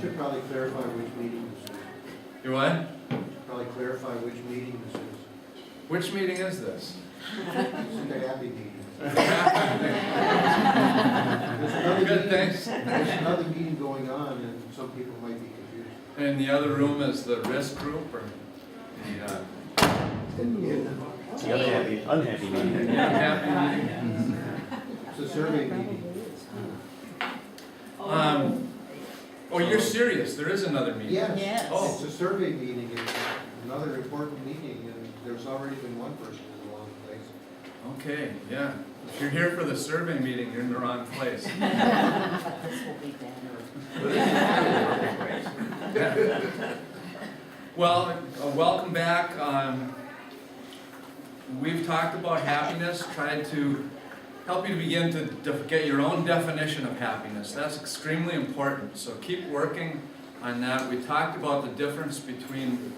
should probably clarify which meeting this is. You what? Probably clarify which meeting this is. Which meeting is this? This is the happy meeting. Good, thanks. There's another meeting going on, and some people might be confused. And the other room is the risk group, or the The other unhappy meeting. happy meeting? It's a survey meeting. Oh, you're serious? There is another meeting? Yes. Yes. Oh. It's a survey meeting, it's another important meeting, and there's already been one person in the wrong place. Okay, yeah. If you're here for the survey meeting, you're in the wrong place. This will be better. Well, welcome back. We've talked about happiness, tried to help you to begin to get your own definition of happiness. That's extremely important, so keep working on that. We talked about the difference between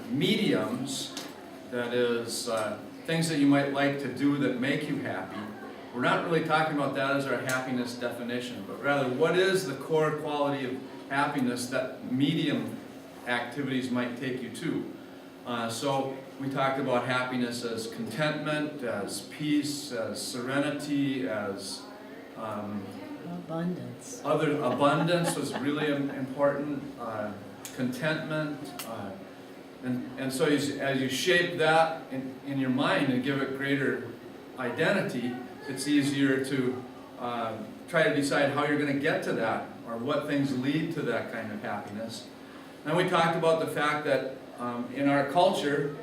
mediums, that is, things that you might like to do that make you happy. We're not really talking about that as our happiness definition, but rather what is the core quality of happiness that medium activities might take you to. So we talked about happiness as contentment, as peace, as serenity, as Abundance. abundance was really important, contentment, and so as you shape that in your mind and give it greater identity, it's easier to try to decide how you're going to get to that, or what things lead to that kind of happiness. Then we talked about the fact that in our culture,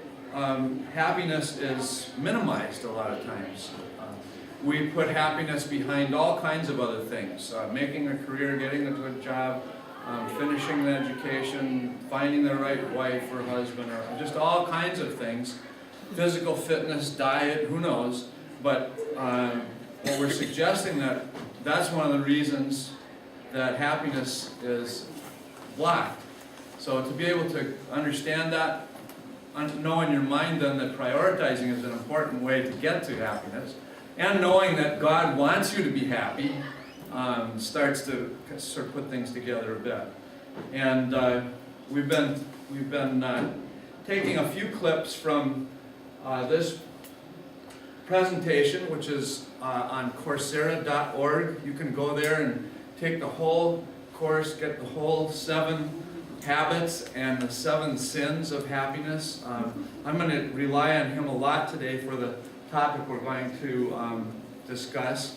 happiness is minimized a lot of times. We put happiness behind all kinds of other things, making a career, getting a good job, finishing an education, finding the right wife or husband, or just all kinds of things. Physical fitness, diet, who knows. But what we're suggesting that's one of the reasons that happiness is blocked. So to be able to understand that, know in your mind then that prioritizing is an important way to get to happiness, and knowing that God wants you to be happy, starts to sort of put things together a bit. And we've been taking a few clips from this presentation, which is on Coursera.org. You can go there and take the whole course, get the whole 7 habits and the 7 sins of happiness. I'm going to rely on him a lot today for the topic we're going to discuss.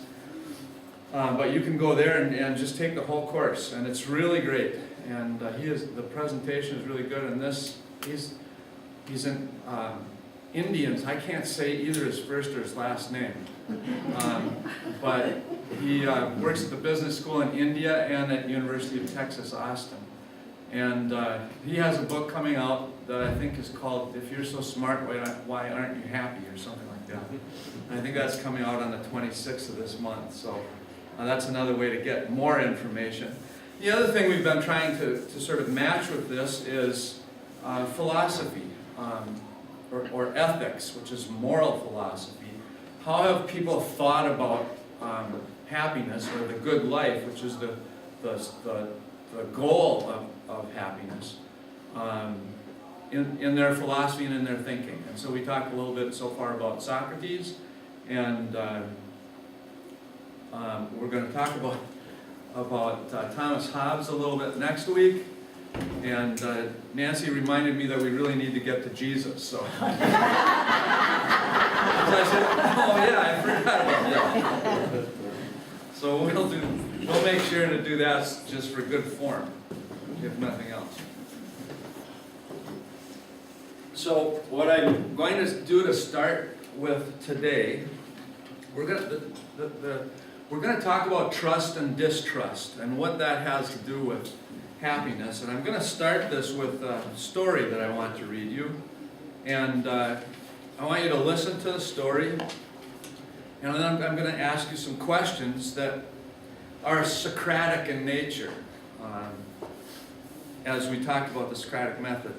But you can go there and just take the whole course, and it's really great. And the presentation is really good. And he's in Indians. I can't say either his first or his last name. But he works at the business school in India and at University of Texas, Austin. And he has a book coming out that I think is called "If You're So Smart, Why Aren't You Happy?" or something like that. And I think that's coming out on the 26th of this month. So that's another way to get more information. The other thing we've been trying to sort of match with this is philosophy, or ethics, which is moral philosophy. How have people thought about happiness, or the good life, which is the goal of happiness, in their philosophy and in their thinking. And so we talked a little bit so far about Socrates, and we're going to talk about Thomas Hobbes a little bit next week. And Nancy reminded me that we really need to get to Jesus. So, so I said, "Oh yeah, I forgot about that." So we'll make sure to do that just for good form, if nothing else. So what I'm going to do to start with today, we're going to talk about trust and distrust and what that has to do with happiness. And I'm going to start this with a story that I want to read you. And I want you to listen to the story. And then I'm going to ask you some questions that are Socratic in nature, as we talked about the Socratic method.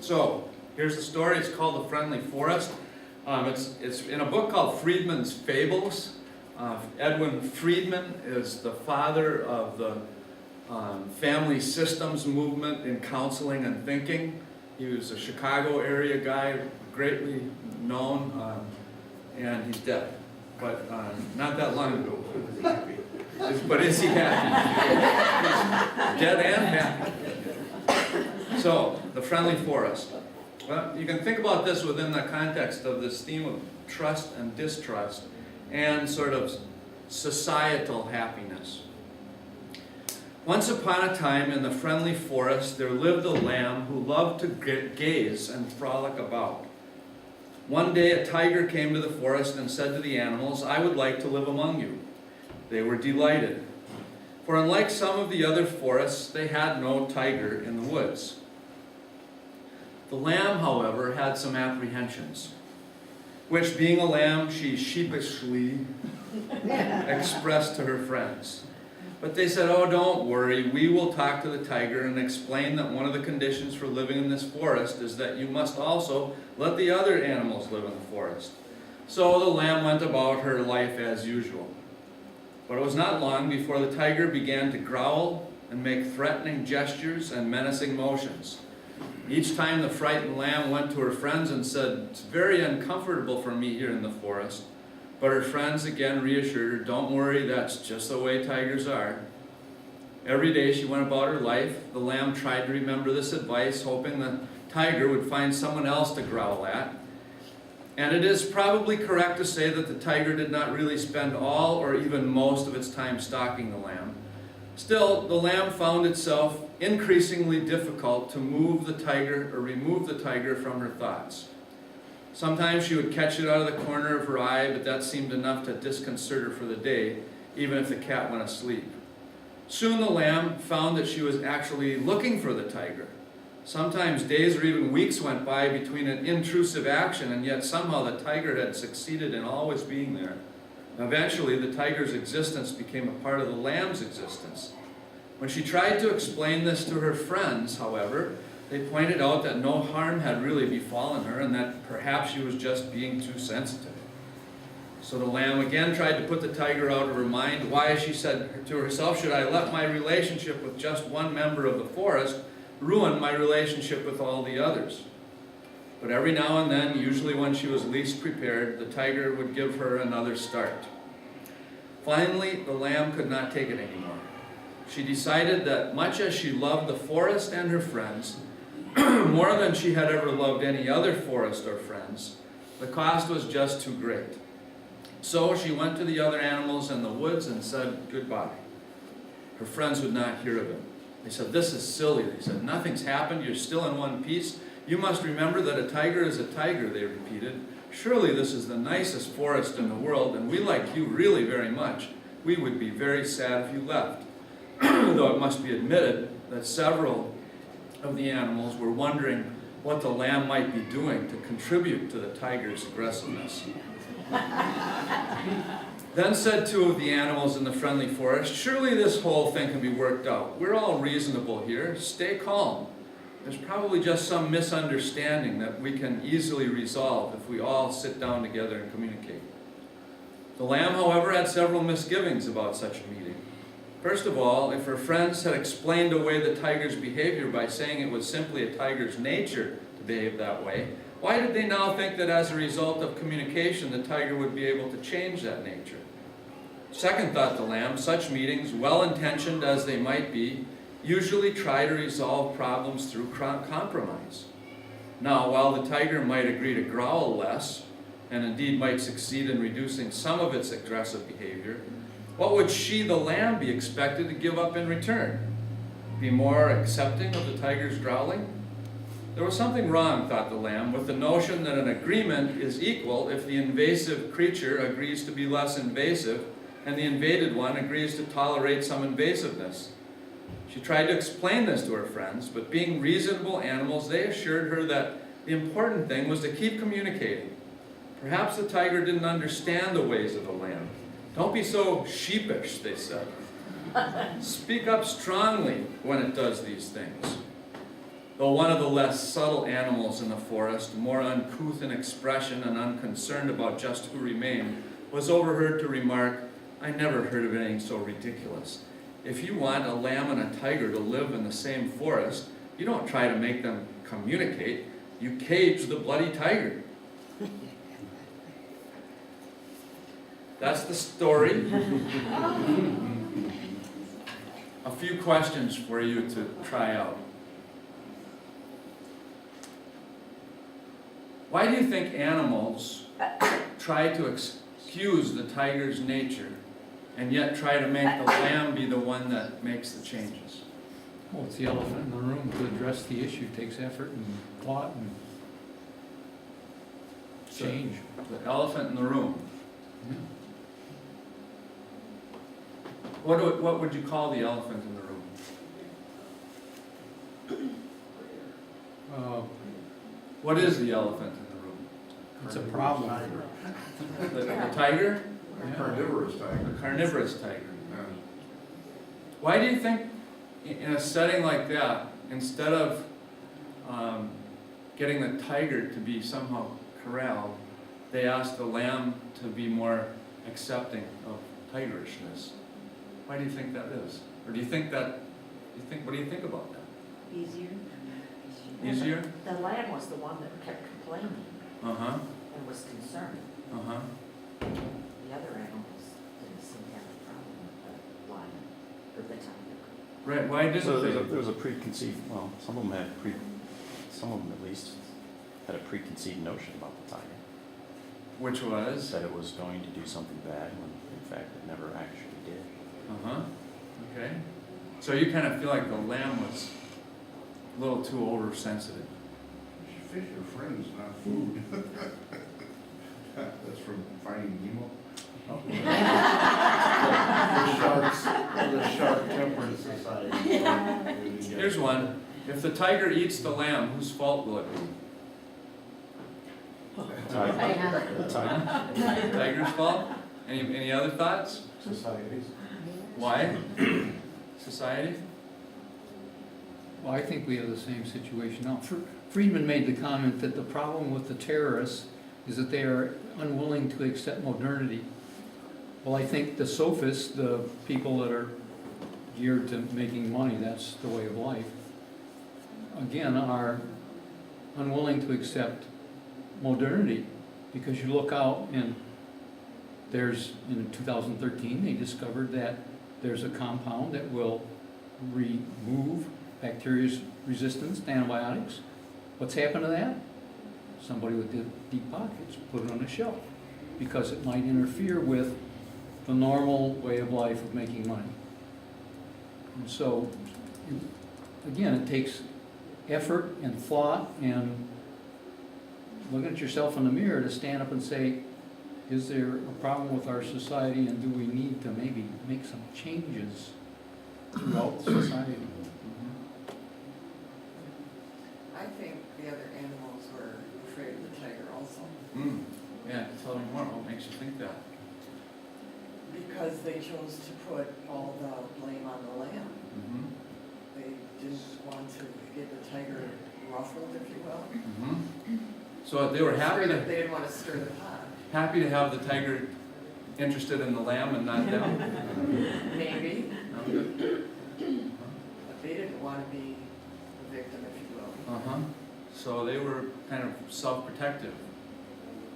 So here's the story. It's called The Friendly Forest. It's in a book called Friedman's Fables. Edwin Friedman is the father of the family systems movement in counseling and thinking. He was a Chicago area guy, greatly known, and he's dead, but not that long ago. But is he happy? He's dead and happy. So, the friendly forest. Well, you can think about this within the context of this theme of trust and distrust and sort of societal happiness. Once upon a time in the friendly forest there lived a lamb who loved to gaze and frolic about. One day a tiger came to the forest and said to the animals, "I would like to live among you." They were delighted, for unlike some of the other forests, they had no tiger in the woods. The lamb, however, had some apprehensions, which, being a lamb, she sheepishly expressed to her friends. But they said, "Oh, don't worry, we will talk to the tiger and explain that one of the conditions for living in this forest is that you must also let the other animals live in the forest." So the lamb went about her life as usual. But it was not long before the tiger began to growl and make threatening gestures and menacing motions. Each time the frightened lamb went to her friends and said, "It's very uncomfortable for me here in the forest." But her friends again reassured her, "Don't worry, that's just the way tigers are." Every day she went about her life. The lamb tried to remember this advice, hoping the tiger would find someone else to growl at. And it is probably correct to say that the tiger did not really spend all or even most of its time stalking the lamb. Still, the lamb found itself increasingly difficult to move the tiger or remove the tiger from her thoughts. Sometimes she would catch it out of the corner of her eye, but that seemed enough to disconcert her for the day, even if the cat went asleep. Soon the lamb found that she was actually looking for the tiger. Sometimes days or even weeks went by between an intrusive action, and yet somehow the tiger had succeeded in always being there. Eventually, the tiger's existence became a part of the lamb's existence. When she tried to explain this to her friends, however, they pointed out that no harm had really befallen her and that perhaps she was just being too sensitive. So the lamb again tried to put the tiger out of her mind. "Why," she said to herself, "should I let my relationship with just one member of the forest ruin my relationship with all the others?" But every now and then, usually when she was least prepared, the tiger would give her another start. Finally, the lamb could not take it anymore. She decided that much as she loved the forest and her friends, more than she had ever loved any other forest or friends, the cost was just too great. So she went to the other animals in the woods and said goodbye. Her friends would not hear of it. They said, "This is silly." They said, "Nothing's happened. You're still in one piece. You must remember that a tiger is a tiger," they repeated. "Surely this is the nicest forest in the world, and we like you really very much. We would be very sad if you left." Though it must be admitted that several of the animals were wondering what the lamb might be doing to contribute to the tiger's aggressiveness. Then said two of the animals in the friendly forest, "Surely this whole thing can be worked out. We're all reasonable here. Stay calm. There's probably just some misunderstanding that we can easily resolve if we all sit down together and communicate." The lamb, however, had several misgivings about such a meeting. First of all, if her friends had explained away the tiger's behavior by saying it was simply a tiger's nature to behave that way, why did they now think that as a result of communication the tiger would be able to change that nature? Second, thought the lamb, such meetings, well-intentioned as they might be, usually try to resolve problems through compromise. Now, while the tiger might agree to growl less, and indeed might succeed in reducing some of its aggressive behavior, what would she, the lamb, be expected to give up in return? Be more accepting of the tiger's growling? There was something wrong, thought the lamb, with the notion that an agreement is equal if the invasive creature agrees to be less invasive and the invaded one agrees to tolerate some invasiveness. She tried to explain this to her friends, but being reasonable animals, they assured her that the important thing was to keep communicating. Perhaps the tiger didn't understand the ways of the lamb. "Don't be so sheepish," they said. "Speak up strongly when it does these things." Though one of the less subtle animals in the forest, more uncouth in expression and unconcerned about just who remained, was overheard to remark, "I never heard of anything so ridiculous. if you want a lamb and a tiger to live in the same forest, you don't try to make them communicate, you cage the bloody tiger. That's the story. A few questions for you to try out. Why do you think animals try to excuse the tiger's nature and yet try to make the lamb be the one that makes the changes? Well, it's the elephant in the room. To address the issue takes effort and thought and change. The elephant in the room. Yeah. What would you call the elephant in the room? What is the elephant in the room? It's a problem. The tiger? Yeah. Carnivorous The tiger. carnivorous tiger. Yeah. Why do you think in a setting like that, instead of getting the tiger to be somehow corralled, they asked the lamb to be more accepting of tigerishness? Why do you think that is? Or do you think that, what do you think about that? Easier? Easier? The lamb was the one that kept complaining Uh-huh, and was concerned. uh-huh. The other animals didn't seem to have a problem with the lion or the tiger. Right, why So didn't they? there was a preconceived, well, some of them at least had a preconceived notion about the tiger. Which was? Said it was going to do something bad when in fact it never actually did. Uh-huh, okay. So you kind of feel like the lamb was a little too oversensitive. Fish are friends, not food. That's from Finding Nemo. The Shark Temperance Society. Here's one. If the tiger eats the lamb, whose fault will it be? The tiger. Tiger's fault? Any other thoughts? Societies. Why? Society? Well, I think we have the same situation now. Friedman made the comment that the problem with the terrorists is that they are unwilling to accept modernity. Well, I think the sophists, the people that are geared to making money, that's the way of life, again, are unwilling to accept modernity. Because you look out and in 2013, they discovered that there's a compound that will remove bacteria's resistance to antibiotics. What's happened to that? Somebody with deep pockets put it on a shelf because it might interfere with the normal way of life of making money. And so, again, it takes effort and thought and looking at yourself in the mirror to stand up and say, is there a problem with our society and do we need to maybe make some changes throughout society? I think the other animals were afraid of the tiger also, Yeah, tell me more. What makes you think that? because they chose to put all the blame on the lamb. Mm-hmm. They didn't want to get the tiger ruffled, if you will. Mm-hmm. So they were happy They to, didn't want to stir the pot. happy to have the tiger interested in the lamb and not them? Maybe, No? but they didn't want to be the victim, if you will. Uh-huh. So they were kind of self-protective,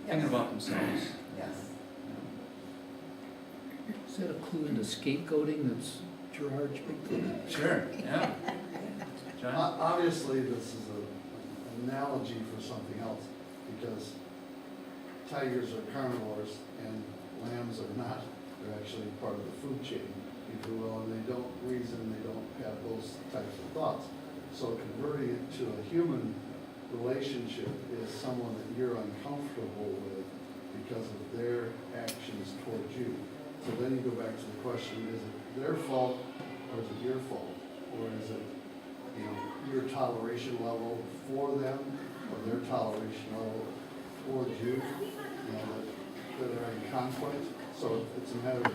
thinking about themselves. Yes. Is that a clue into scapegoating that's Gerard's big thing? Sure, yeah. John? Obviously, this is an analogy for something else, because tigers are carnivores and lambs are not. They're actually part of the food chain, if you will, and they don't reason, they don't have those types of thoughts. So converting it to a human relationship is someone that you're uncomfortable with because of their actions towards you. So then you go back to the question, is it their fault or is it your fault? Or is it, your toleration level for them or their toleration level towards you, that are in conflict? So it's a matter of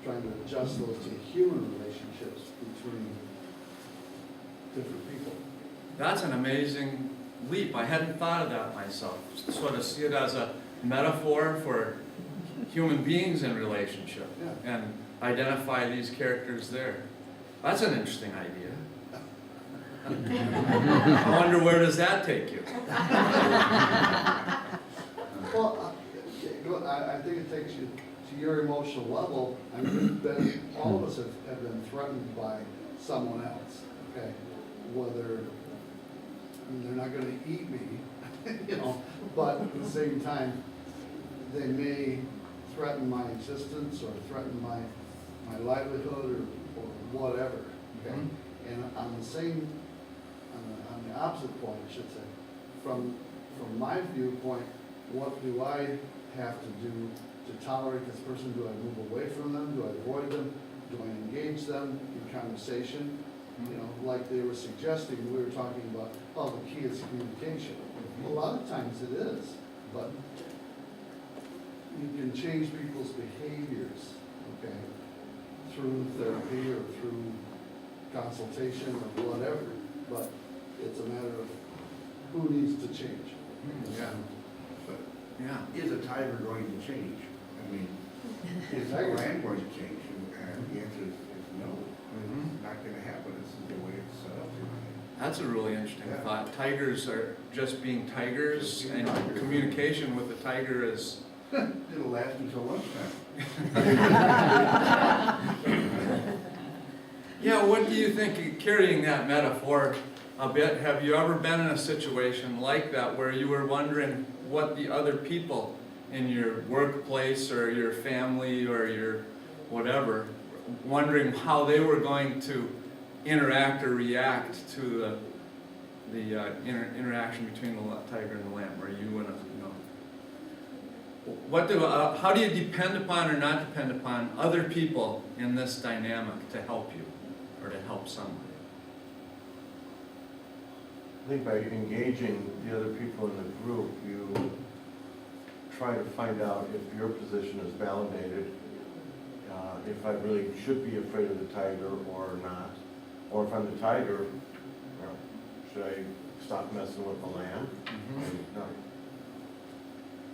trying to adjust those to human relationships between different people. That's an amazing leap. I hadn't thought of that myself. Sort of see it as a metaphor for human beings in relationship Yeah. and identify these characters there. That's an interesting idea. I wonder where does that take you? Well, I think it takes you to your emotional level. I mean, all of us have been threatened by someone else, okay? Whether, I mean, they're not gonna eat me, you know, but at the same time, they may threaten my existence or threaten my livelihood or whatever, okay? And on the same, on the opposite point, I should say, from my viewpoint, what do I have to do to tolerate this person? Do I move away from them? Do I avoid them? Do I engage them in conversation? You know, like they were suggesting, we were talking about, oh, the key is communication. A lot of times it is, but you can change people's behaviors, okay, through therapy or through consultation or whatever, but it's a matter of who needs to change. Yeah, But yeah. is a tiger going to change? I mean, is the land going to change? And the answer is no. It's not gonna happen. This is the way it's set up. That's a really interesting Yeah. thought. Tigers are just being tigers, Just being and tigers. communication with the tiger is, It'll last until lunchtime. yeah, what do you think, carrying that metaphor a bit, have you ever been in a situation like that where you were wondering what the other people in your workplace or your family or your whatever, wondering how they were going to interact or react to the interaction between the tiger and the lamb, or you and how do you depend upon or not depend upon other people in this dynamic to help you or to help somebody? I think by engaging the other people in the group, you try to find out if your position is validated, if I really should be afraid of the tiger or not, or if I'm the tiger, you know, should I stop messing with the lamb? And not.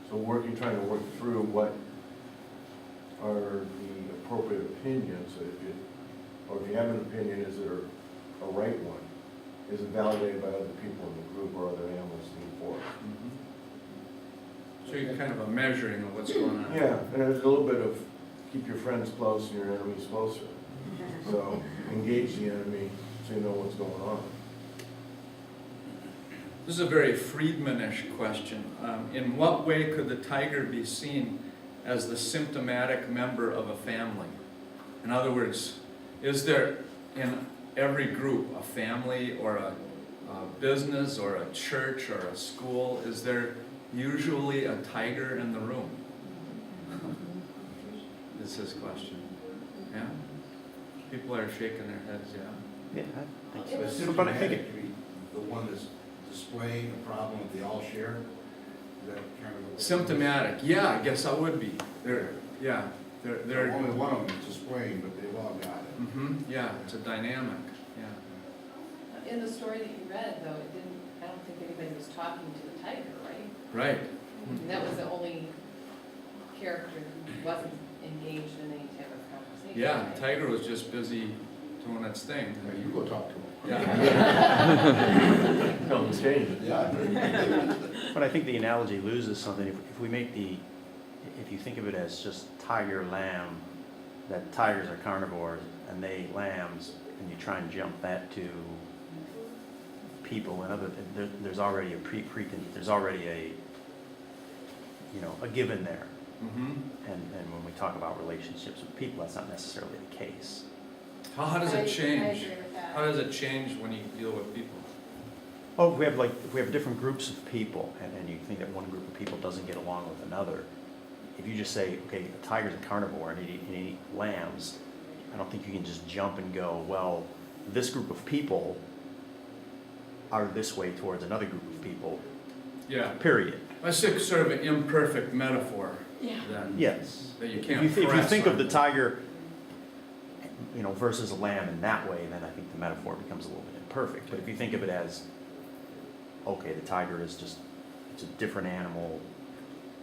So trying to work through what are the appropriate opinions, or if you have an opinion, is it a right one? Is it validated by other people in the group or other animals in the forest? So you're kind of a measuring of what's going on. Yeah, and there's a little bit of keep your friends close and your enemies closer. So engage the enemy so you know what's going on. This is a very Friedmanish question. In what way could the tiger be seen as the symptomatic member of a family? In other words, is there in every group, a family or a business or a church or a school, is there usually a tiger in the room? Is his question. Yeah? People are shaking their heads, yeah. Yeah, I think But so. But I think symptomatic, the one that's displaying a problem that they all share, is that kind of? Symptomatic, yeah, I guess I would be. They're Only one of them is displaying, but they've all got it. yeah, it's a dynamic, yeah. In the story that you read, though, I don't think anybody was talking to the tiger, right? Right. And that was the only character who wasn't engaged in any type of conversation. Yeah, right? tiger was just busy doing its thing. Now, you go talk to them. Yeah. Help them change it. Yeah. But I think the analogy loses something. If we make if you think of it as just tiger, lamb, that tigers are carnivores and they lambs, and you try and jump that to people and other, there's already there's already a, a given there. And when we talk about relationships with people, that's not necessarily the case. How does I it change? agree with that. How does it change when you deal with people? Oh, if we have different groups of people, and you think that one group of people doesn't get along with another, if you just say, okay, a tiger's a carnivore and he eats lambs, I don't think you can just jump and go, well, this group of people are this way towards another group of people, Yeah. period. That's sort of an imperfect metaphor. Yeah. Then. Yes. That you can't If you press think of on. the tiger, versus a lamb in that way, then I think the metaphor becomes a little bit imperfect. But if you think of it as, okay, the tiger is it's a different animal,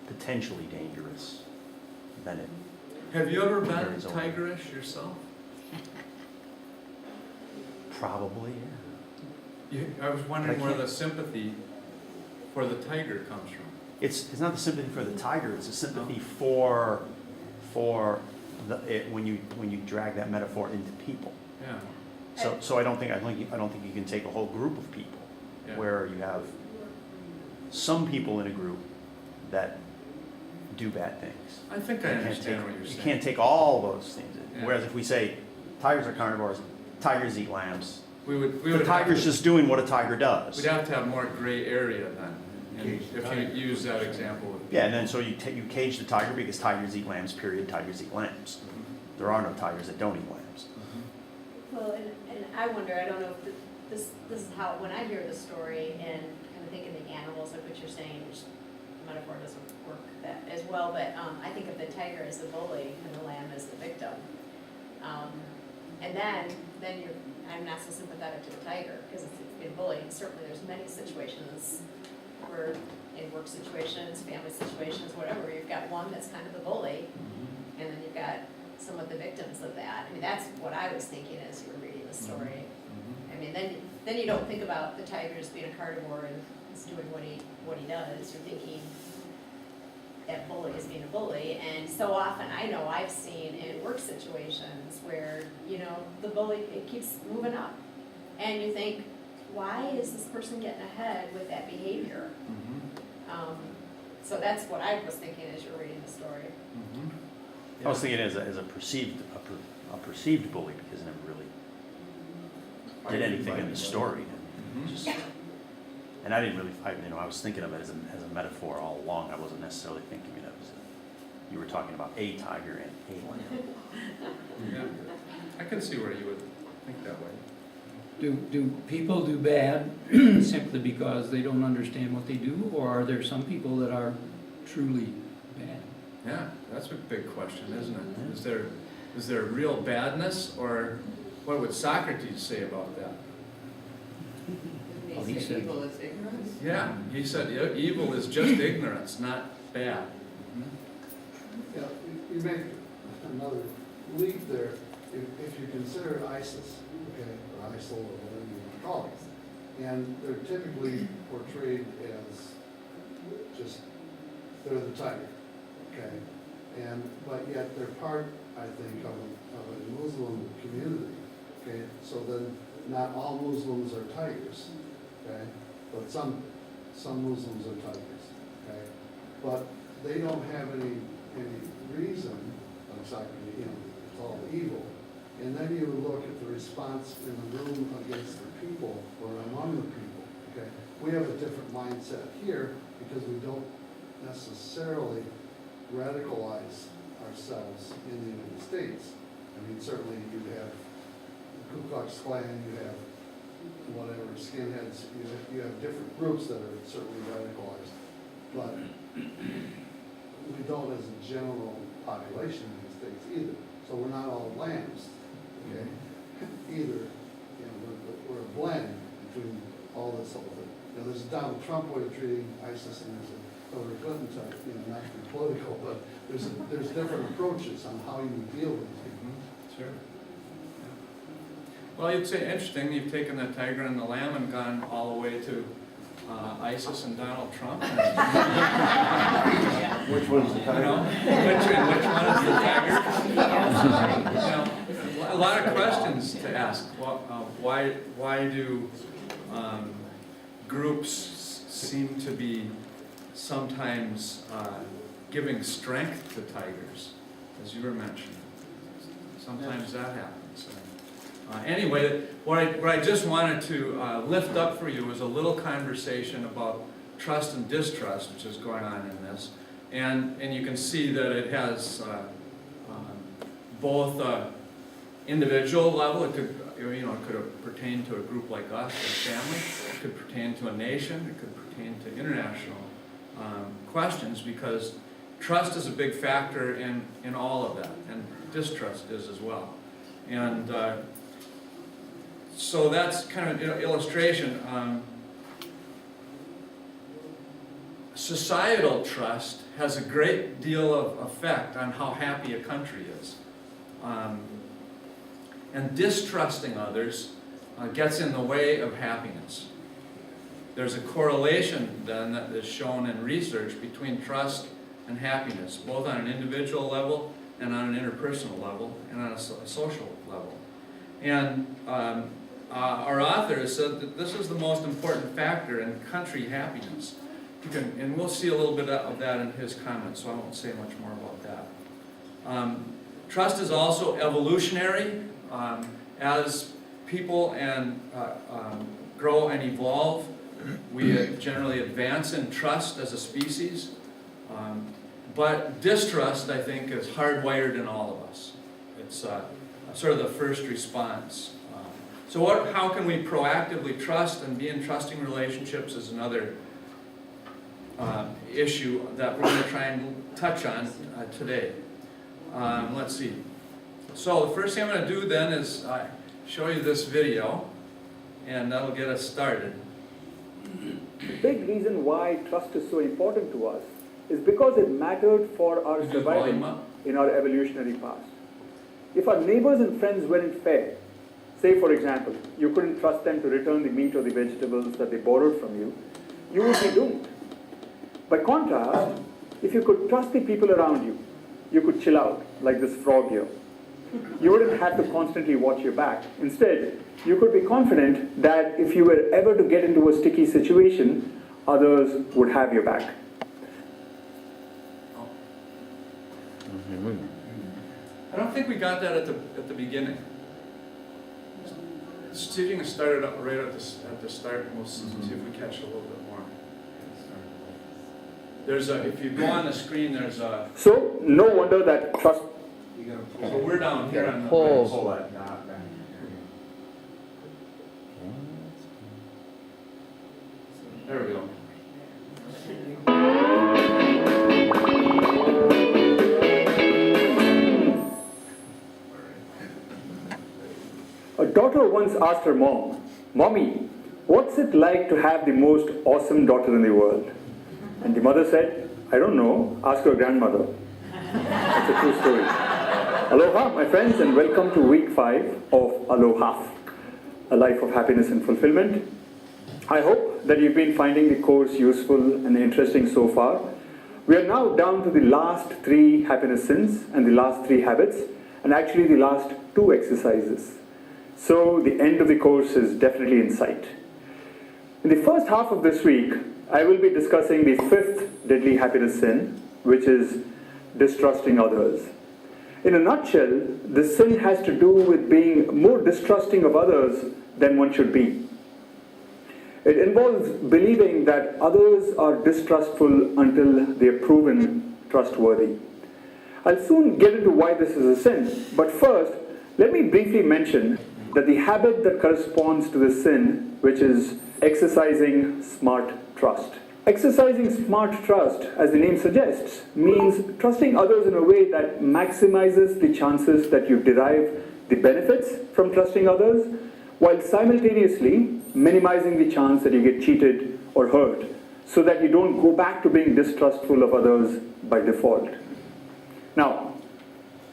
potentially dangerous, then it, Have you ever been Very easily. tigerish yourself? Probably, yeah. I was wondering But I where can't- the sympathy for the tiger comes from. It's not the sympathy for the tiger, it's the sympathy for when you drag that metaphor into people. Yeah, So I don't think you can take a whole group of people yeah. where you have some people in a group that do bad things. I think I You can't understand take- what you're saying. You can't take all those things. Yeah. Whereas if we say tigers are carnivores, tigers eat lambs, We would the have to- tiger's just doing what a tiger does. We'd have to have more gray area then, and Cage the if tiger. you use that example. Yeah, and then so you cage the tiger because tigers eat lambs, period, tigers eat lambs. Mhm. There are no tigers that don't eat lambs. Well, and I wonder, I don't know if this is how, when I hear the story and kind of think of the animals, like what you're saying, which metaphor doesn't work that as well, but I think of the tiger as the bully and the lamb as the victim. And then I'm not so sympathetic to the tiger because it's being bullied. Certainly there's many situations where in work situations, family situations, whatever, you've got one that's kind of the bully and then you've got some of the victims of that. I mean, that's what I was thinking as you were reading the story. I mean, then you don't think about the tiger as being a carnivore and is doing what he does. You're thinking that bully is being a bully. And so often, I know I've seen in work situations where, you know, the bully, it keeps moving up. And you think, why is this person getting ahead with that behavior? Mhm. So that's what I was thinking as you were reading the story. Mhm. I was thinking as a perceived bully because he never really did anything in the story. Mhm. Just, and I didn't really, I was thinking of it as a metaphor all along. I wasn't necessarily thinking it as you were talking about a tiger and a lamb. Yeah, I can see where you would think that way. Do people do bad simply because they don't understand what they do, or are there some people that are truly bad? Yeah, that's a big question, isn't it? Is there real badness, or what would Socrates say about that? Well, he Didn't he say said- evil is ignorance? Yeah, he said evil is just ignorance, not bad. Yeah, you make another leap there. If you consider ISIS, okay, or ISIL, or whatever you want to call it, and they're typically portrayed as just, they're the tiger, okay? But yet they're part, I think, of a Muslim community, okay? So then, not all Muslims are tigers, okay? But some Muslims are tigers, okay? But they don't have any reason, like Socrates, you know, it's all evil. And then you look at the response in the room against the people or among the people, okay? We have a different mindset here because we don't necessarily radicalize ourselves in the United States. I mean, certainly you have the Ku Klux Klan, you have whatever, skinheads, you have different groups that are certainly radicalized. But we don't as a general population in the States either. So we're not all lambs, okay? Either, you know, we're a blend between all this whole thing. You know, there's a Donald Trump way of treating ISIS and there's a Hillary Clinton type, you know, not to be political, but there's different approaches on how you deal with these people. Sure. Well, you'd say interesting, you've taken the tiger and the lamb and gone all the way to ISIS and Donald Trump. Which one's the You tiger? know, which one is the tiger? You know, a lot of questions to ask. Why do groups seem to be sometimes giving strength to tigers, as you were mentioning? Sometimes that happens. Anyway, what I just wanted to lift up for you was a little conversation about trust and distrust, which is going on in this. And you can see that it has both individual level. It could, you know, it could pertain to a group like us, a family. It could pertain to a nation. It could pertain to international questions, because trust is a big factor in all of that, and distrust is as well. And so that's kind of an illustration. Societal trust has a great deal of effect on how happy a country is. And distrusting others gets in the way of happiness. There's a correlation then that is shown in research between trust and happiness, both on an individual level and on an interpersonal level and on a social level. And our author has said that this is the most important factor in country happiness. And we'll see a little bit of that in his comments, so I won't say much more about that. Trust is also evolutionary. As people grow and evolve, we generally advance in trust as a species. But distrust, I think, is hardwired in all of us. It's sort of the first response. So how can we proactively trust and be in trusting relationships is another issue that we're going to try and touch on today. Let's see. So the first thing I'm going to do then is show you this video, and that'll get us started. The big reason why trust is so important to us is because it mattered for our survival in our evolutionary past. If our neighbors and friends weren't fair, say for example, you couldn't trust them to return the meat or the vegetables that they borrowed from you, you would be doomed. By contrast, if you could trust the people around you, you could chill out, like this frog here. You wouldn't have to constantly watch your back. Instead, you could be confident that if you were ever to get into a sticky situation, others would have your back. I don't think we got that at the beginning. See if you can start it up right at the start, and we'll see if we catch a little bit more. If you go on the screen, there's a. So, no wonder that trust. So we're down here on the. Pull that knot back. There we go. A daughter once asked her mom, "Mommy, what's it like to have the most awesome daughter in the world?" And the mother said, "I don't know, ask your grandmother." It's a true story. Aloha, my friends, and welcome to week 5 of Aloha, a life of happiness and fulfillment. I hope that you've been finding the course useful and interesting so far. We are now down to the last 3 happiness sins and the last 3 habits, and actually the last 2 exercises. So the end of the course is definitely in sight. In the first half of this week, I will be discussing the 5th deadly happiness sin, which is distrusting others. In a nutshell, this sin has to do with being more distrusting of others than one should be. It involves believing that others are distrustful until they are proven trustworthy. I'll soon get into why this is a sin, but first, let me briefly mention that the habit that corresponds to this sin, which is exercising smart trust. Exercising smart trust, as the name suggests, means trusting others in a way that maximizes the chances that you derive the benefits from trusting others, while simultaneously minimizing the chance that you get cheated or hurt, so that you don't go back to being distrustful of others by default. Now,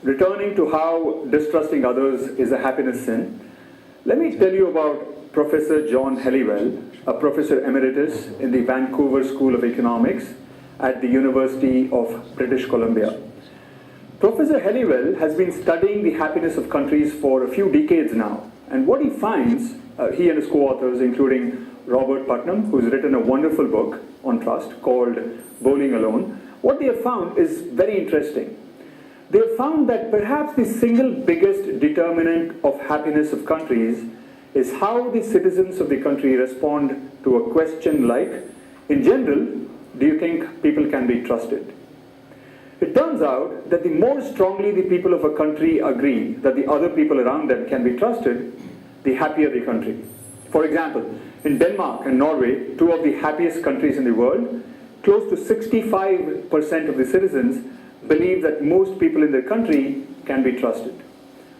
returning to how distrusting others is a happiness sin, let me tell you about Professor John Helliwell, a professor emeritus in the Vancouver School of Economics at the University of British Columbia. Professor Helliwell has been studying the happiness of countries for a few decades now, and what he finds, he and his co-authors, including Robert Putnam, who's written a wonderful book on trust called Bowling Alone, what they have found is very interesting. They have found that perhaps the single biggest determinant of happiness of countries is how the citizens of the country respond to a question like, in general, do you think people can be trusted? It turns out that the more strongly the people of a country agree that the other people around them can be trusted, the happier the country. For example, in Denmark and Norway, 2 of the happiest countries in the world, close to 65% of the citizens believe that most people in their country can be trusted.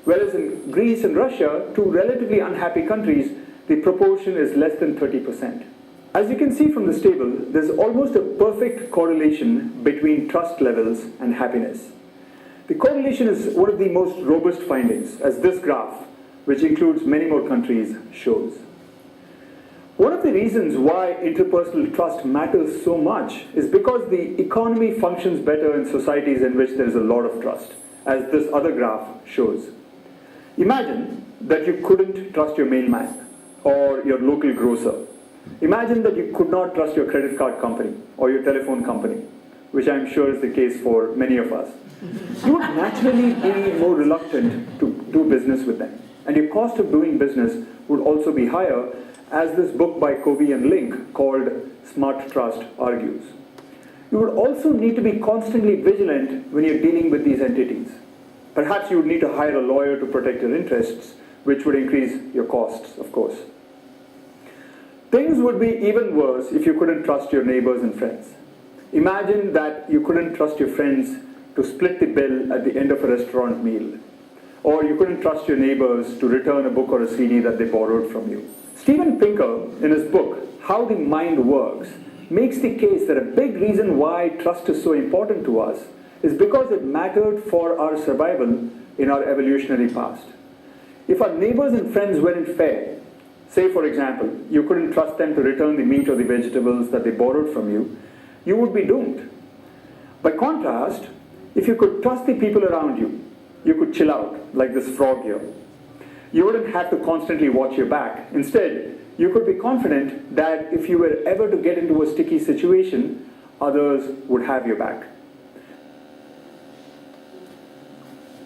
Whereas in Greece and Russia, 2 relatively unhappy countries, the proportion is less than 30%. As you can see from this table, there's almost a perfect correlation between trust levels and happiness. The correlation is one of the most robust findings, as this graph which includes many more countries, shows. One of the reasons why interpersonal trust matters so much is because the economy functions better in societies in which there is a lot of trust, as this other graph shows. Imagine that you couldn't trust your mailman or your local grocer. Imagine that you could not trust your credit card company or your telephone company, which I'm sure is the case for many of us. You would naturally be more reluctant to do business with them. And your cost of doing business would also be higher, as this book by Covey and Link called Smart Trust argues. You would also need to be constantly vigilant when you're dealing with these entities. Perhaps you would need to hire a lawyer to protect your interests, which would increase your costs, of course. Things would be even worse if you couldn't trust your neighbors and friends. Imagine that you couldn't trust your friends to split the bill at the end of a restaurant meal, or you couldn't trust your neighbors to return a book or a CD that they borrowed from you. Steven Pinker, in his book, How the Mind Works, makes the case that a big reason why trust is so important to us is because it mattered for our survival in our evolutionary past. If our neighbors and friends weren't fair, say for example, you couldn't trust them to return the meat or the vegetables that they borrowed from you, you would be doomed. By contrast, if you could trust the people around you, you could chill out, like this frog here. You wouldn't have to constantly watch your back. Instead, you could be confident that if you were ever to get into a sticky situation, others would have your back.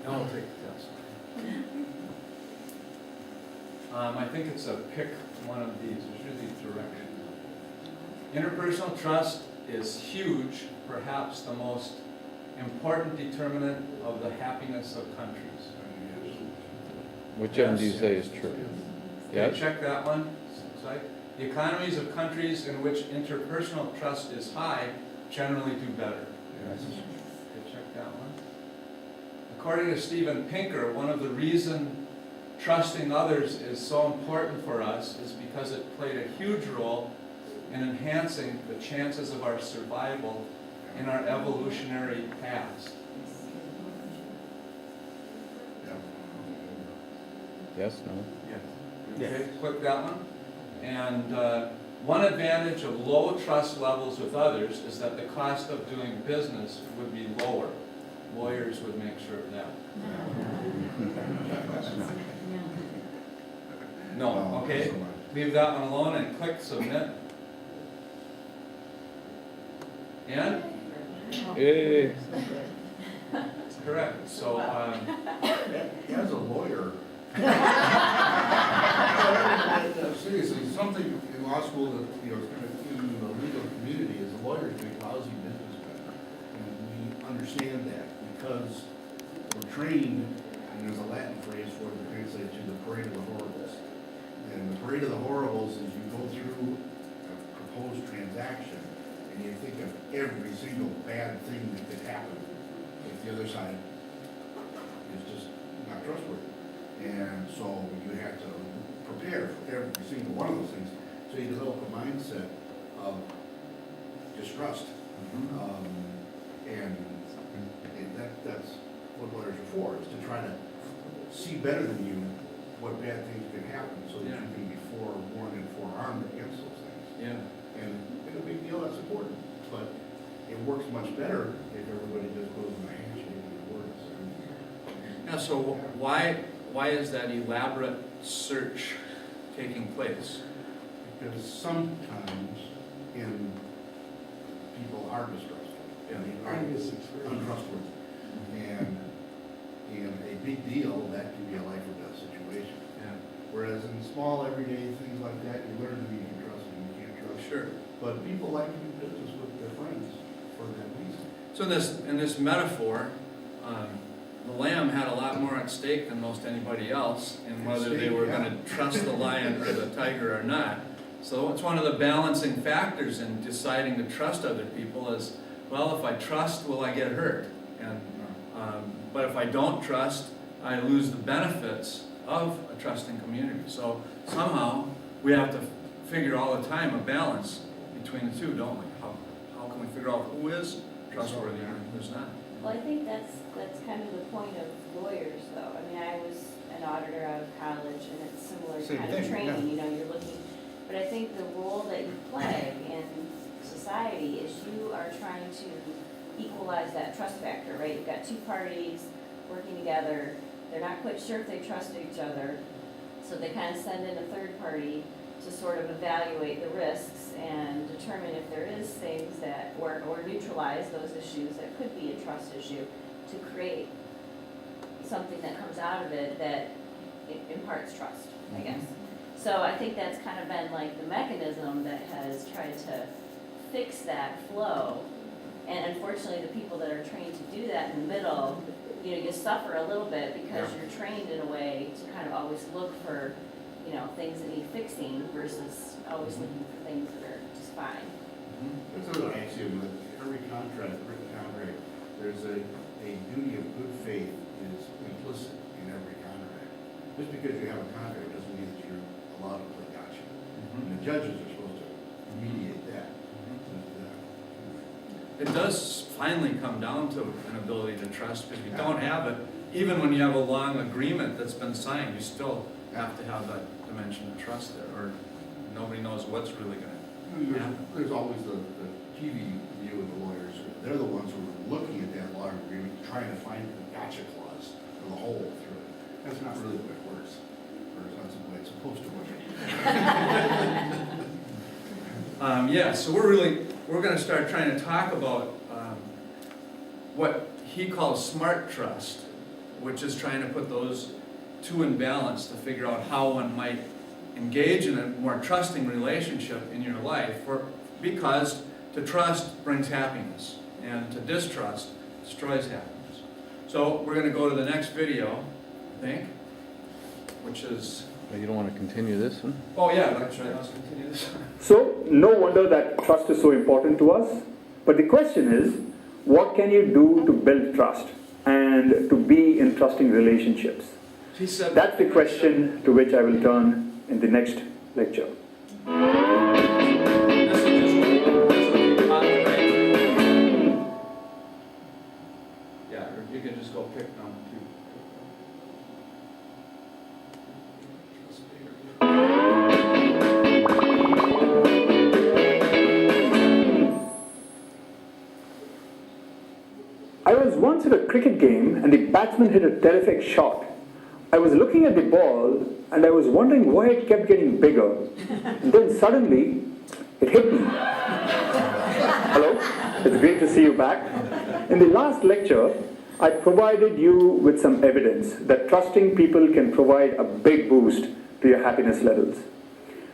Now we'll take the test. I think it's a pick one of these. There's usually direction. Interpersonal trust is huge, perhaps the most important determinant of the happiness of countries. Which one do you say is true? Okay, check that one. Sorry. The economies of countries in which interpersonal trust is high generally do better. Okay, check that one. According to Steven Pinker, one of the reasons trusting others is so important for us is because it played a huge role in enhancing the chances of our survival in our evolutionary past. Yes, no? Yeah. Okay, click that one. And one advantage of low trust levels with others is that the cost of doing business would be lower. Lawyers would make sure of that. No, okay. Leave that one alone and click submit. And? Hey. Correct. So, As a lawyer, seriously, something in law school that, kind of in the legal community is a lawyers make lousy businessmen. And we understand that because we're trained, and there's a Latin phrase for it that translates to the parade of the horribles. And the parade of the horribles is you go through a proposed transaction and you think of every single bad thing that could happen if the other side is just not trustworthy. And so you have to prepare for every single one of those things. So you develop a mindset of distrust. And that's what lawyers are for, is to try to see better than you what bad things can happen so that you can be forewarned and forearmed against those things. yeah. And in a big deal, that's important. But it works much better if everybody just goes on a handshake and works. Yeah, so why is that elaborate search taking place? Because sometimes people are distrustful. I mean, are untrustworthy. And in a big deal, that can be a life or death situation. Yeah. Whereas in small, everyday things like that, you learn to be you can trust and you can't trust. Sure. But people like to do business with their friends for that reason. So in this metaphor, the lamb had a lot more at stake than most anybody else in whether they were going to trust the lion or the tiger or not. So it's one of the balancing factors in deciding to trust other people is, well, if I trust, will I get hurt? And but if I don't trust, I lose the benefits of a trusting community. So somehow we have to figure all the time a balance between the two, don't we? How can we figure out who is trustworthy and who's not? Well, I think that's kind of the point of lawyers, though. I mean, I an auditor out of college, and it's similar Same kind of thing, training, you know, you're looking, but I think the role that you play in society is you are trying to equalize that trust factor, right? You've got two parties working together, they're not quite sure if they trust each other, so they kind of send in a third party to sort of evaluate the risks and determine if there is things that, or neutralize those issues that could be a trust issue, to create something that comes out of it that imparts trust, I guess. So I think that's kind of been like the mechanism that has tried to fix that flow. And unfortunately, the people that are trained to do that in the middle, you know, you suffer a little bit because you're trained in a way to kind of always look for, you know, things that need fixing versus always looking for things that are just fine. There's another axiom that every contract, written contract, there's a duty of good faith is implicit in every contract. Just because you have a contract doesn't mean that you're allowed to play gotcha. And the judges are supposed to mediate that. It does finally come down to an ability to trust, because if you don't have it, even when you have a long agreement that's been signed, you still have to have that dimension of trust there, or nobody knows what's really gonna happen. There's always the TV view of the lawyers. They're the ones who are looking at that law agreement, trying to find the gotcha clause or the hole through it. That's not really the way it works, or it's not the way it's supposed to work. Yeah, so we're gonna start trying to talk about what he calls smart trust, which is trying to put those two in balance to figure out how one might engage in a more trusting relationship in your life, because to trust brings happiness, and to distrust destroys happiness. So we're gonna go to the next video, I think, which is, You don't want to continue this one? oh yeah, let's continue this. So, no wonder that trust is so important to us. But the question is, what can you do to build trust and to be in trusting relationships? He said, That's the question to which I will turn in the next lecture. yeah, or you can just go pick number 2. I was once at a cricket game and the batsman hit a terrific shot. I was looking at the ball and I was wondering why it kept getting bigger. And then suddenly, it hit me. Hello, it's great to see you back. In the last lecture, I provided you with some evidence that trusting people can provide a big boost to your happiness levels.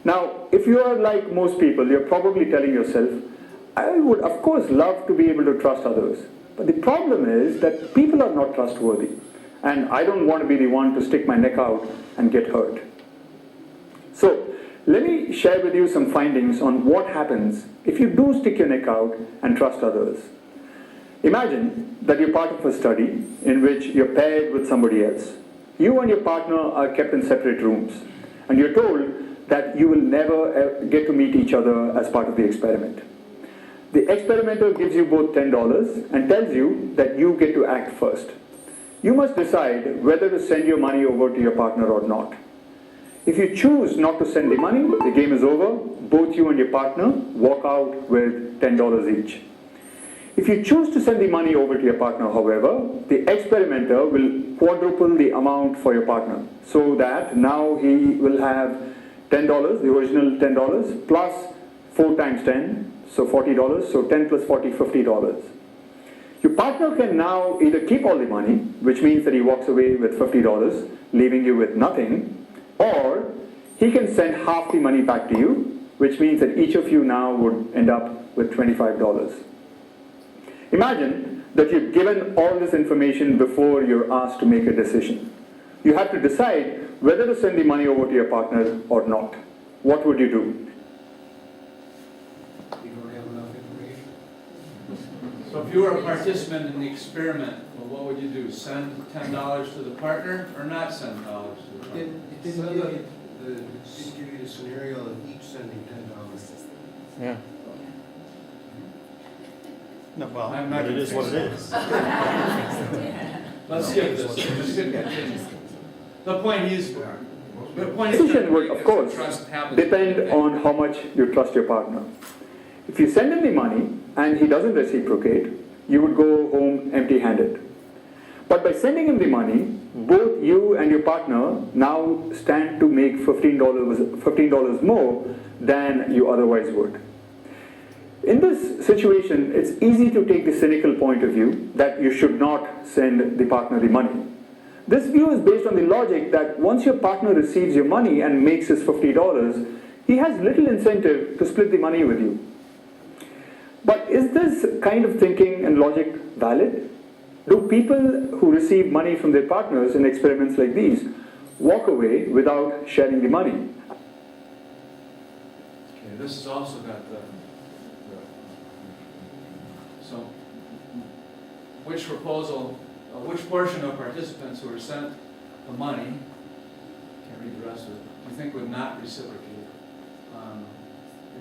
Now, if you are like most people, you're probably telling yourself, I would of course love to be able to trust others. But the problem is that people are not trustworthy. And I don't want to be the one to stick my neck out and get hurt. So, let me share with you some findings on what happens if you do stick your neck out and trust others. Imagine that you're part of a study in which you're paired with somebody else. You and your partner are kept in separate rooms, and you're told that you will never get to meet each other as part of the experiment. The experimenter gives you both $10 and tells you that you get to act first. You must decide whether to send your money over to your partner or not. If you choose not to send the money, the game is over. Both you and your partner walk out with $10 each. If you choose to send the money over to your partner, however, the experimenter will quadruple the amount for your partner, so that now he will have $10, the original $10, plus 4 times 10, so $40, so 10 plus 40, $50. Your partner can now either keep all the money, which means that he walks away with $50, leaving you with nothing, or he can send half the money back to you, which means that each of you now would end up with $25. Imagine that you've given all this information before you're asked to make a decision. You have to decide whether to send the money over to your partner or not. What would you do? You don't have enough information. So if you were a participant in the experiment, well, what would you do? Send $10 to the partner or not send dollars to the partner? It didn't give you the scenario of each sending $10. Yeah. No, well, I'm not but it is what it is. Let's skip this. Just continue. The point is, Yeah. the point is. Decision would, of course, Trust happens to be depend paid. on how much you trust your partner. If you send him the money and he doesn't reciprocate, you would go home empty-handed. But by sending him the money, both you and your partner now stand to make $15 more than you otherwise would. In this situation, it's easy to take the cynical point of view that you should not send the partner the money. This view is based on the logic that once your partner receives your money and makes his $50, he has little incentive to split the money with you. But is this kind of thinking and logic valid? Do people who receive money from their partners in experiments like these walk away without sharing the money? Okay, this has also got so, which proposal, which portion of participants who were sent the money, can't read the rest of it, do you think would not reciprocate?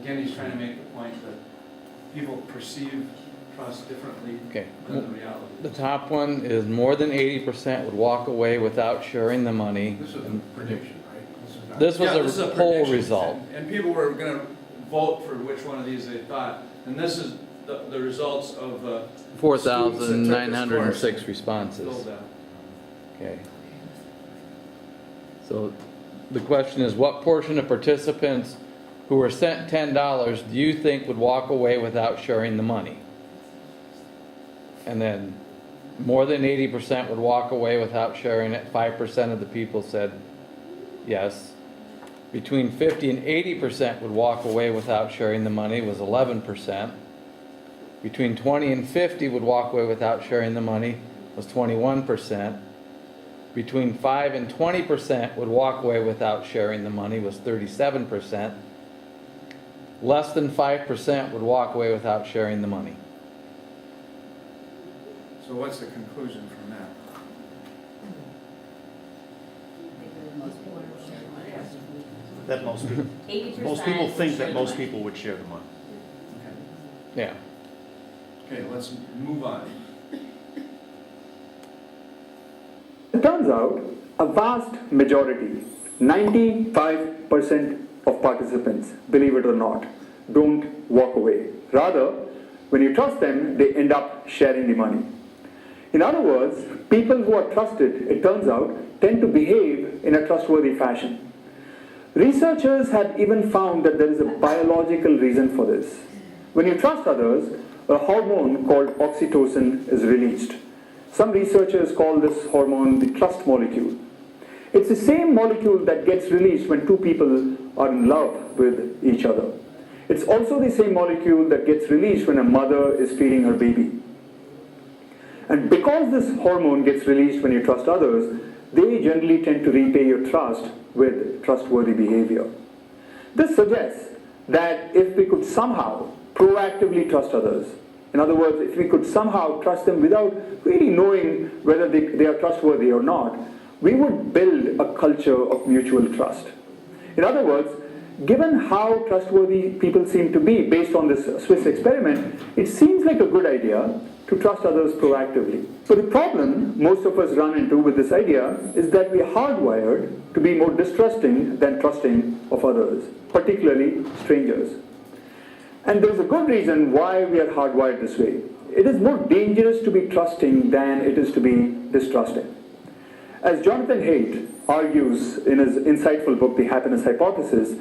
Again, he's trying to make the point that people perceive trust differently Okay. than the reality. The top one is more than 80% would walk away without sharing the money. This is a prediction, right? This was Yeah, this is a a poll prediction, result. And people were gonna vote for which one of these they thought, and this is the results of the students that took this 4,906 course. responses. Filled out. Okay. So the question is, what portion of participants who were sent $10 do you think would walk away without sharing the money? And then more than 80% would walk away without sharing it. 5% of the people said yes. Between 50 and 80% would walk away without sharing the money was 11%. Between 20 and 50 would walk away without sharing the money was 21%. Between 5 and 20% would walk away without sharing the money was 37%. Less than 5% would walk away without sharing the money. So what's the conclusion from that? That most people, 80% most people would think share that the most money. people would share the money. Yeah. Okay, let's move on. It turns out a vast majority, 95% of participants, believe it or not, don't walk away. Rather, when you trust them, they end up sharing the money. In other words, people who are trusted, it turns out, tend to behave in a trustworthy fashion. Researchers have even found that there is a biological reason for this. When you trust others, a hormone called oxytocin is released. Some researchers call this hormone the trust molecule. It's the same molecule that gets released when two people are in love with each other. It's also the same molecule that gets released when a mother is feeding her baby. And because this hormone gets released when you trust others, they generally tend to repay your trust with trustworthy behavior. This suggests that if we could somehow proactively trust others, in other words, if we could somehow trust them without really knowing whether they are trustworthy or not, we would build a culture of mutual trust. In other words, given how trustworthy people seem to be based on this Swiss experiment, it seems like a good idea to trust others proactively. So the problem most of us run into with this idea is that we are hardwired to be more distrusting than trusting of others, particularly strangers. And there's a good reason why we are hardwired this way. It is more dangerous to be trusting than it is to be distrusting. As Jonathan Haidt argues in his insightful book, The Happiness Hypothesis,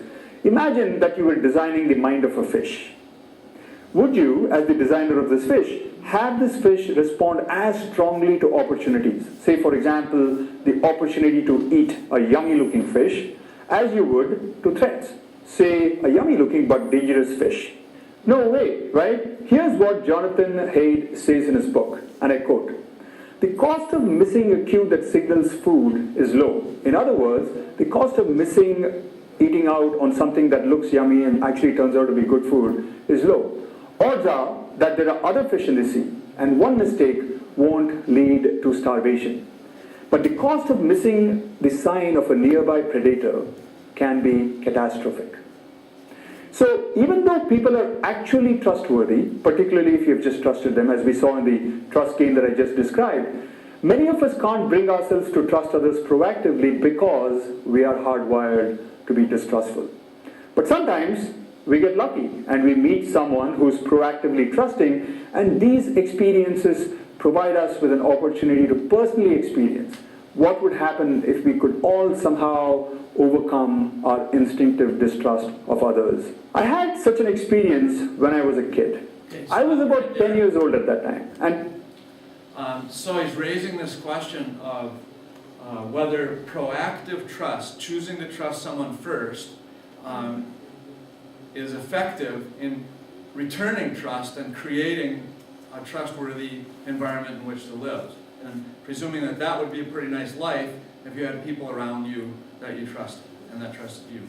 imagine that you were designing the mind of a fish. Would you, as the designer of this fish, have this fish respond as strongly to opportunities, say for example, the opportunity to eat a yummy looking fish, as you would to threats, say a yummy looking but dangerous fish? No way, right? Here's what Jonathan Haidt says in his book, and I quote, "The cost of missing a cue that signals food is low." In other words, the cost of missing eating out on something that looks yummy and actually turns out to be good food is low. Odds are that there are other fish in the sea, and one mistake won't lead to starvation. But the cost of missing the sign of a nearby predator can be catastrophic. So even though people are actually trustworthy, particularly if you've just trusted them, as we saw in the trust game that I just described, Many of us can't bring ourselves to trust others proactively because we are hardwired to be distrustful. But sometimes we get lucky and we meet someone who's proactively trusting, and these experiences provide us with an opportunity to personally experience what would happen if we could all somehow overcome our instinctive distrust of others. I had such an experience when I was a kid. I was about 10 years old at that time. And So he's raising this question of whether proactive trust, choosing to trust someone first, is effective in returning trust and creating a trustworthy environment in which to live. And presuming that that would be a pretty nice life if you had people around you that you trusted and that trusted you.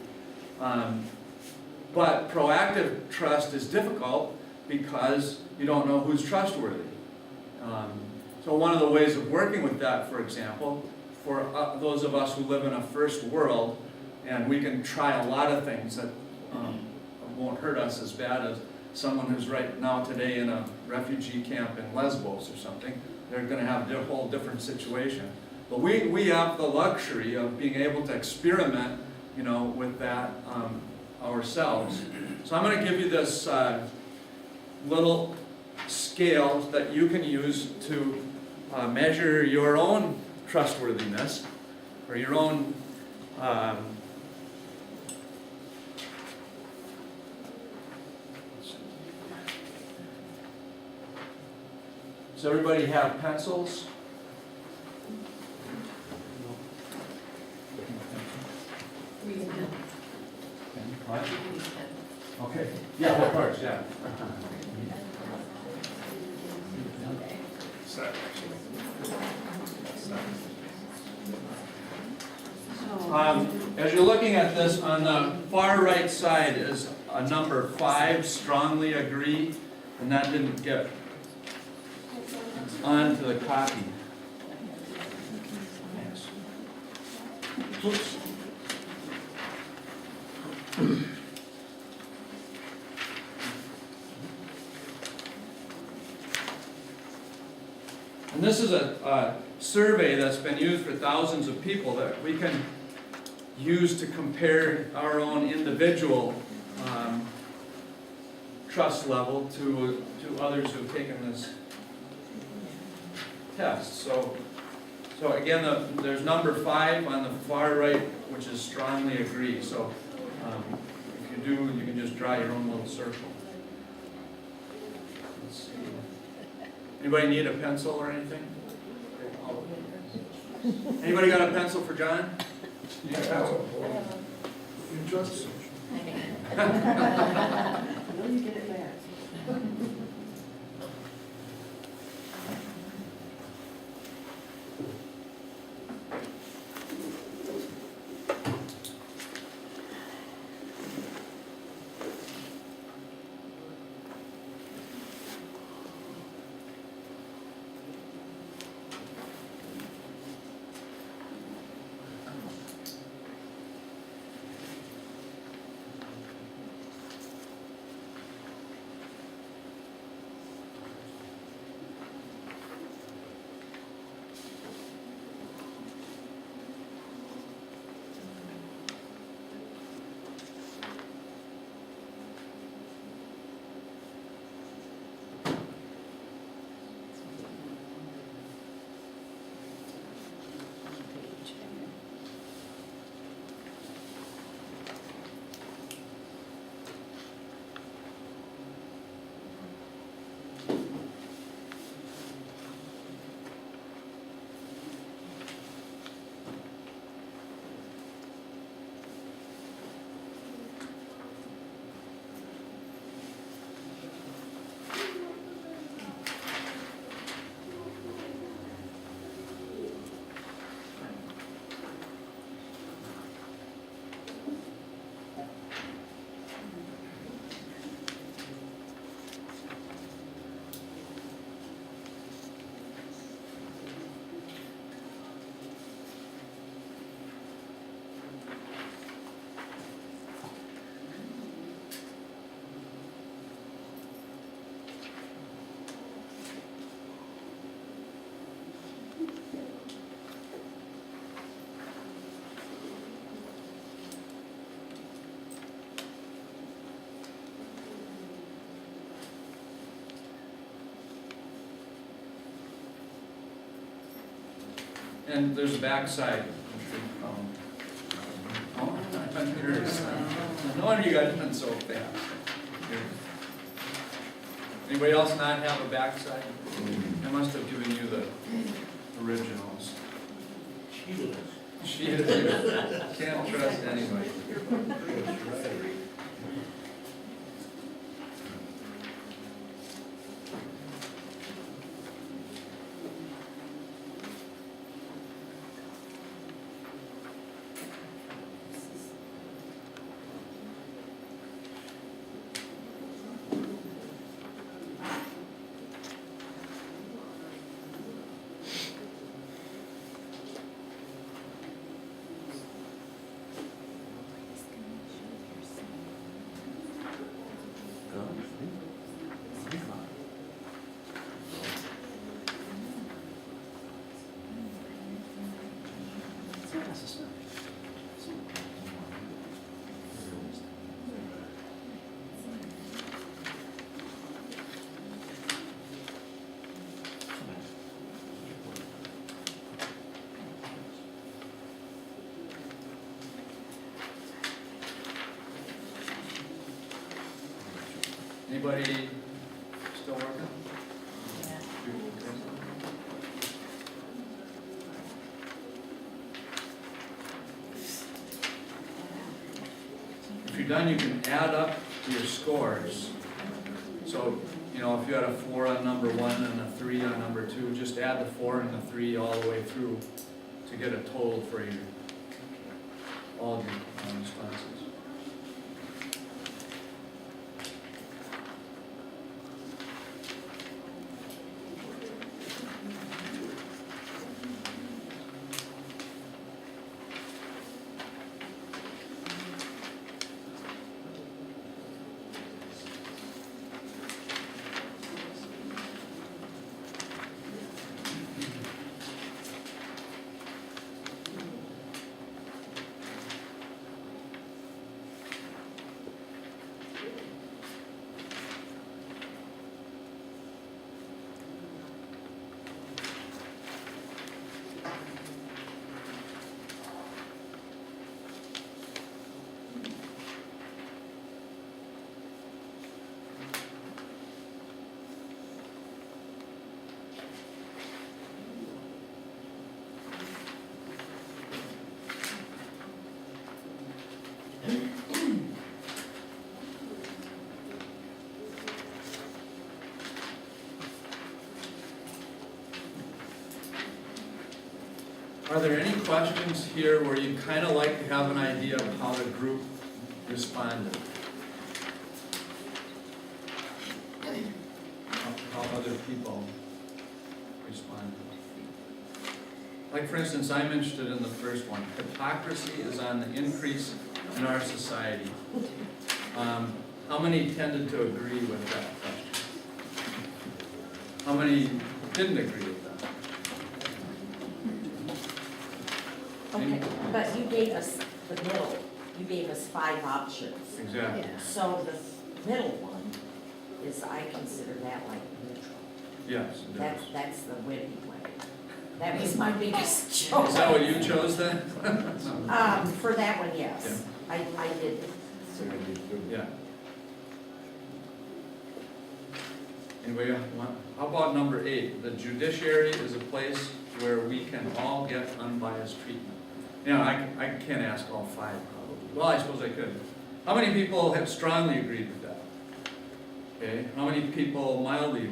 But proactive trust is difficult because you don't know who's trustworthy. So one of the ways of working with that, for example, for those of us who live in a first world, and we can try a lot of things that won't hurt us as bad as someone who's right now today in a refugee camp in Lesbos or something. They're going to have a whole different situation. But we have the luxury of being able to experiment, with that ourselves. So I'm going to give you this little scale that you can use to measure your own trustworthiness or your own Does everybody have pencils? What? Okay. Yeah, of course, yeah. As you're looking at this, on the far right side is a number 5, strongly agree, and that didn't get onto the copy. Oops. And this is a survey that's been used for thousands of people that we can use to compare our own individual trust level to others who've taken this test. So again, there's number 5 on the far right, which is strongly agree. So if you do, you can just draw your own little circle. Let's see. Anybody need a pencil or anything? Anybody got a pencil for John? Yeah. You trust him. No, you get it back. And there's a backside. Oh, I'm curious. No wonder you got done so fast. Anybody else not have a backside? I must have given you the originals. She is. Can't trust anybody. Anybody still working? If you're done, you can add up your scores. So, you know, if you had a 4 on number 1 and a 3 on number 2, just add the 4 and the 3 all the way through to get a total for your, all of your responses. Are there any questions here where you kind of like to have an idea of how the group responded? How other people responded? Like, for instance, I'm interested in the first one. Hypocrisy is on the increase in our society. How many tended to agree with that question? How many didn't agree with that? Okay, but you gave us the middle, you gave us 5 options. Exactly. So the middle one is, I consider that like neutral. Yes, it is. That's the winning way. That was my biggest choice. Is that what you chose then? For that one, yes. I did. Yeah. Anybody want, how about number 8? The judiciary is a place where we can all get unbiased treatment. You know, I can't ask all 5 probably. Well, I suppose I could. How many people have strongly agreed with that? Okay, how many people mildly,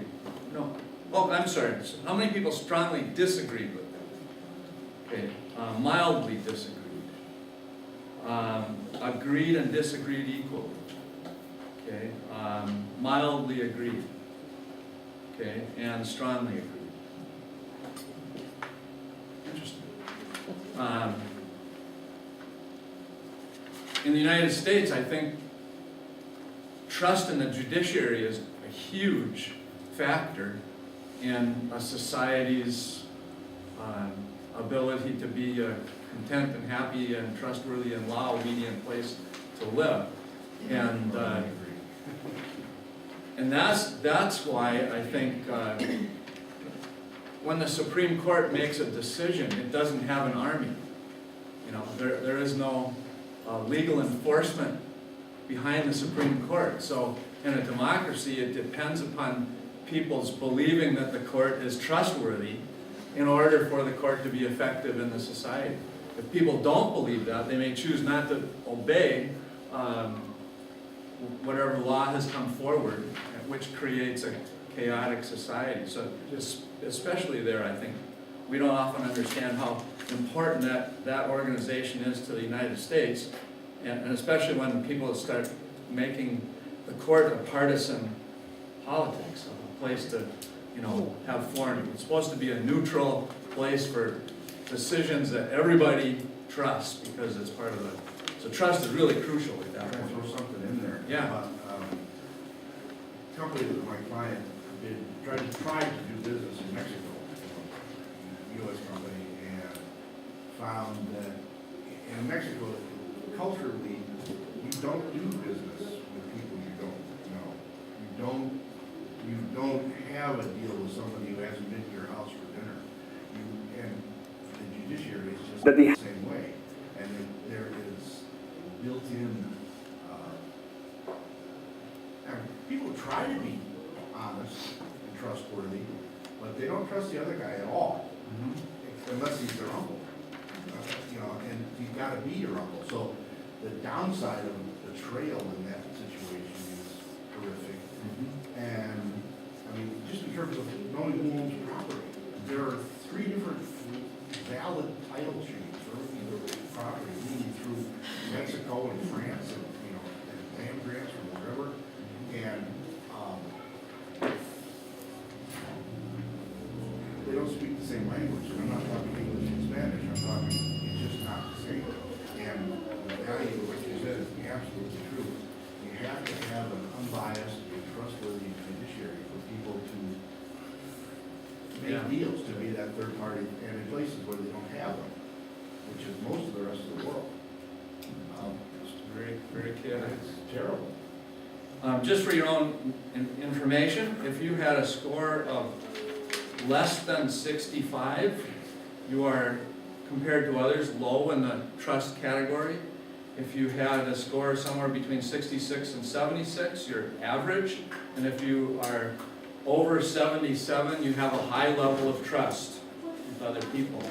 no, oh, I'm sorry. How many people strongly disagreed with that? Okay, mildly disagreed. Agreed and disagreed equally. Okay, mildly agreed. Okay, and strongly agreed. Interesting. In the United States, I think trust in the judiciary is a huge factor in a society's ability to be a content and happy and trustworthy and law obedient place to live. And that's why I think when the Supreme Court makes a decision, it doesn't have an army. You know, there is no legal enforcement behind the Supreme Court. So in a democracy, it depends upon people's believing that the court is trustworthy in order for the court to be effective in the society. If people don't believe that, they may choose not to obey whatever law has come forward, which creates a chaotic society. So just especially there, I think, we don't often understand how important that organization is to the United States, and especially when people start making the court a partisan politics, a place to, you know, have foreign. It's supposed to be a neutral place for decisions that everybody trusts because it's part of the. So trust is really crucial with that. Can I throw something in there? Yeah. Company that my client tried to do business in Mexico, U.S. company, and found that in Mexico, culturally, you don't do business with people you don't know. You don't have a deal with somebody who hasn't been to your house for dinner. And the judiciary is just the same way. And there is built-in, and people try to be honest and trustworthy, but they don't trust the other guy at all, unless he's their uncle. You know, and he's got to be your uncle. So the downside of the trail in that situation is horrific. And I mean, just in terms of knowing who owns property, there are 3 different valid title chains for either property leading through Mexico and France, and you know, and land grants or wherever. And they don't speak the same language. I'm not talking English and Spanish. I'm talking, it's just not the same. And the value of what you said is absolutely true. You have to have an unbiased and trustworthy judiciary for people to make deals, to be that third party, and in places where they don't have them, which is most of the rest of the world. It's Very chaotic. It's terrible. Just for your own information, if you had a score of less than 65, you are, compared to others, low in the trust category. If you had a score somewhere between 66 and 76, you're average. And if you are over 77, you have a high level of trust with other people.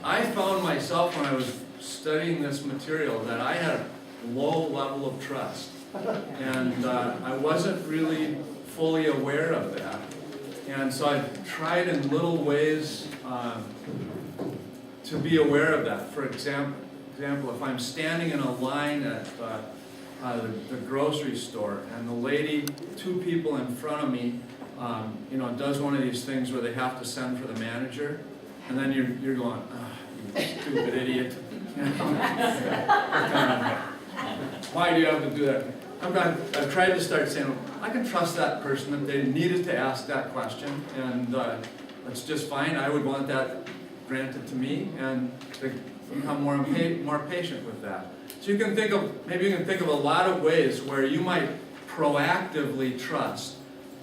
I found myself when I was studying this material that I had a low level of trust. And I wasn't really fully aware of that. And so I tried in little ways to be aware of that. For example, if I'm standing in a line at the grocery store and the lady, 2 people in front of me, you know, does one of these things where they have to send for the manager, and then you're going, oh, you stupid idiot. Why do you have to do that? I've tried to start saying, I can trust that person that they needed to ask that question, and it's just fine. I would want that granted to me, and to become more patient with that. So you can think of, maybe you can think of a lot of ways where you might proactively trust.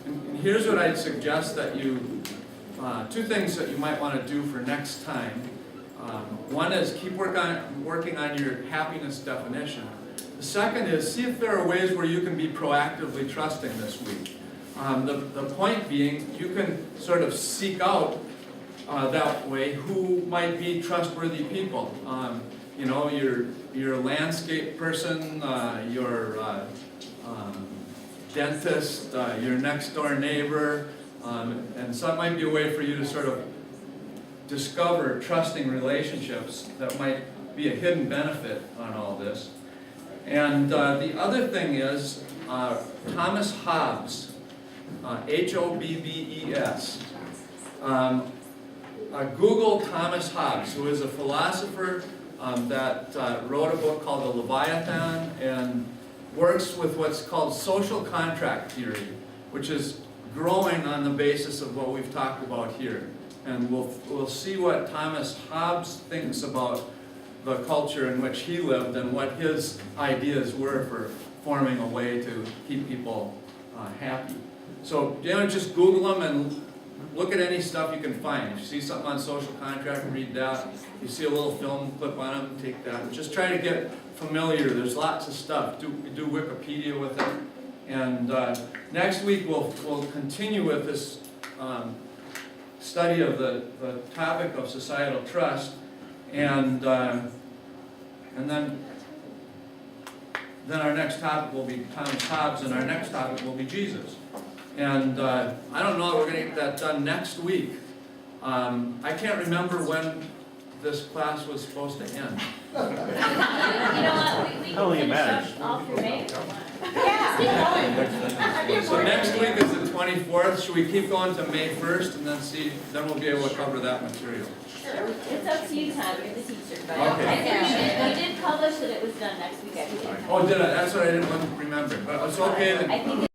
And here's what I'd suggest that you, 2 things that you might want to do for next time. One is keep working on your happiness definition. The second is see if there are ways where you can be proactively trusting this week. The point being, you can sort of seek out that way who might be trustworthy people. You know, your landscape person, your dentist, your next door neighbor, and so that might be a way for you to sort of discover trusting relationships that might be a hidden benefit on all this. And the other thing is Thomas Hobbes, Hobbes. Google Thomas Hobbes, who is a philosopher that wrote a book called The Leviathan and works with what's called social contract theory, which is growing on the basis of what we've talked about here. And we'll see what Thomas Hobbes thinks about the culture in which he lived and what his ideas were for forming a way to keep people happy. So, you know, just Google them and look at any stuff you can find. If you see something on social contract, read that. If you see a little film clip on it, take that. Just try to get familiar. There's lots of stuff. Do Wikipedia with it. And next week we'll continue with this study of the topic of societal trust, and then our next topic will be Thomas Hobbes, and our next topic will be Jesus. And I don't know if we're going to get that done next week. I can't remember when this class was supposed to end. You know what, we I don't think it can matters. finish up all through May if you want. So next week is the 24th. Should we keep going to May 1st and then we'll be able to cover that material? Sure, it's up to you, Tom, you're the teacher, but Okay. I think we did publish that it was done next week, I think. Oh, did I? That's what I didn't remember. But it's okay that. I think